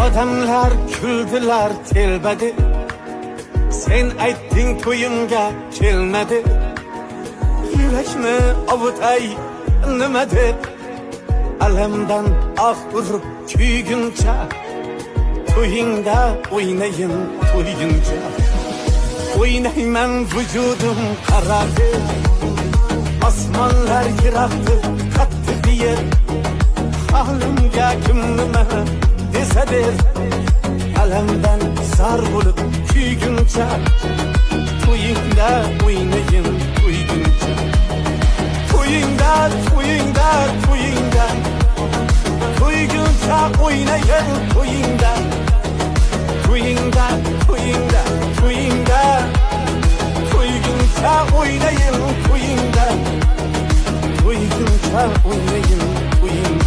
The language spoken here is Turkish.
Odamlar kuldilar telbadi, sen aytding to'yimga kelmadi. Yurakni ovutay nima deb, alamdan ah urib kuyguncha, to'yingda o'ynayin to'yguncha. O'ynayman vujudim qaradi, osmonlar yiroqdir qattiq yer. Halimga kim nima desa der, alamdan zar bo'lib kuyguncha, to'yingda o'ynayin to'yguncha. To'yingda, to'yingda, to'yingda, to'yguncha o'ynayin to'yingda. To'yingda, to'yingda, to'yingda, to'yguncha o'ynayin to'yingda. To'yguncha o'ynayin to'yingda.